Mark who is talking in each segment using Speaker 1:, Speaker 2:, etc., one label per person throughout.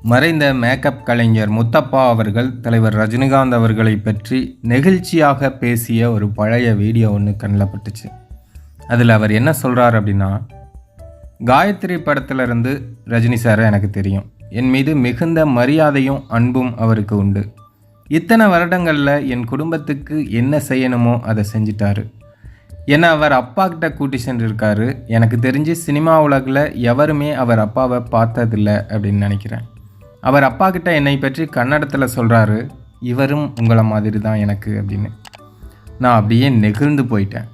Speaker 1: மறைந்த மேக்கப் கலைஞர் முத்தப்பா அவர்கள் தலைவர் ரஜினிகாந்த் அவர்களை பற்றி நெகிழ்ச்சியாக பேசிய ஒரு பழைய வீடியோ ஒன்று கண்ணில் பட்டுச்சு. அதில் அவர் என்ன சொல்கிறார் அப்படின்னா, காயத்ரி படத்திலிருந்து ரஜினி சாரை எனக்கு தெரியும். என் மீது மிகுந்த மரியாதையும் அன்பும் அவருக்கு உண்டு. இத்தனை வருடங்களில் என் குடும்பத்துக்கு என்ன செய்யணுமோ அதை செஞ்சிட்டாரு. என்னை அவர் அப்பா கிட்ட கூட்டி சென்றிருக்காரு. எனக்கு தெரிஞ்சு சினிமா உலகில் எவருமே அவர் அப்பாவை பார்த்ததில்லை அப்படின்னு நினைக்கிறேன். அவர் அப்பா கிட்ட என்னை பற்றி கன்னடத்தில் சொல்கிறாரு, இவரும் உங்களை மாதிரி தான் எனக்கு அப்படின்னு. நான் அப்படியே நெகிழ்ந்து போயிட்டேன்.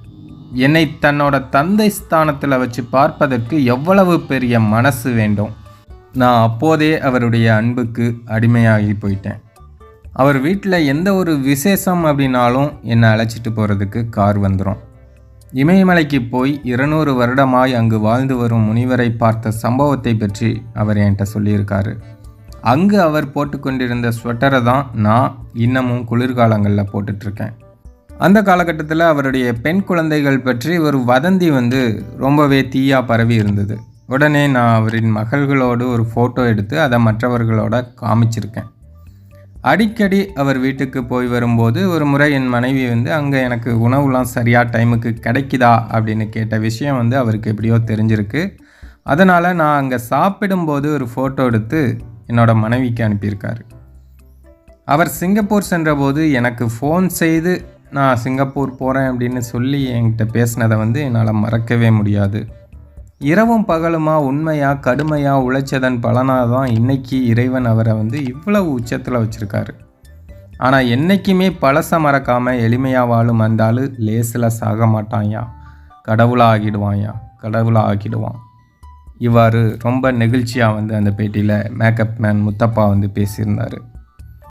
Speaker 1: என்னை தன்னோட தந்தை ஸ்தானத்தில் வச்சு பார்ப்பதற்கு எவ்வளவு பெரிய மனசு வேண்டும். நான் அப்போதே அவருடைய அன்புக்கு அடிமையாகி போயிட்டேன். அவர் வீட்டில் எந்த ஒரு விசேஷம் அப்படின்னாலும் என்னை அழைச்சிட்டு போகிறதுக்கு கார் வந்துடும். இமயமலைக்கு போய் 200 வருடமாய் அங்கு வாழ்ந்து வரும் முனிவரை பார்த்த சம்பவத்தை பற்றி அவர் என்கிட்ட சொல்லியிருக்காரு. அங்கு அவர் போட்டுக்கொண்டிருந்த ஸ்வெட்டரை தான் நான் இன்னமும் குளிர்காலங்களில் போட்டுட்ருக்கேன். அந்த காலகட்டத்தில் அவருடைய பெண் குழந்தைகள் பற்றி ஒரு வதந்தி ரொம்பவே தீயாக பரவி இருந்தது. உடனே நான் அவரின் மகள்களோடு ஒரு ஃபோட்டோ எடுத்து அதை மற்றவர்களோட காமிச்சிருக்கேன். அடிக்கடி அவர் வீட்டுக்கு போய் வரும்போது ஒரு முறை என் மனைவி அங்கே எனக்கு உணவுலாம் சரியாக டைமுக்கு கிடைக்குதா அப்படின்னு கேட்ட விஷயம் அவருக்கு எப்படியோ தெரிஞ்சிருக்கு. அதனால் நான் அங்கே சாப்பிடும்போது ஒரு ஃபோட்டோ எடுத்து என்னோட மனைவிக்கு அனுப்பியிருக்காரு. அவர் சிங்கப்பூர் சென்றபோது எனக்கு ஃபோன் செய்து நான் சிங்கப்பூர் போகிறேன் அப்படின்னு சொல்லி என்கிட்ட பேசினதை என்னால் மறக்கவே முடியாது. இரவும் பகலுமா உண்மையாக கடுமையாக உழைச்சதன் பலனாக தான் இன்றைக்கி இறைவன் அவரை இவ்வளவு உச்சத்தில் வச்சுருக்காரு. ஆனால் என்றைக்குமே பழசை மறக்காமல் எளிமையாக வாழும் அந்த ஆள் லேசில் சாக மாட்டான்யா, கடவுளாக ஆகிடுவான்யா, கடவுளாக ஆகிடுவான். இவ்வாறு ரொம்ப நெகிழ்ச்சியாக அந்த பேட்டியில் மேக்கப் மேன் முத்தப்பா பேசியிருந்தார்.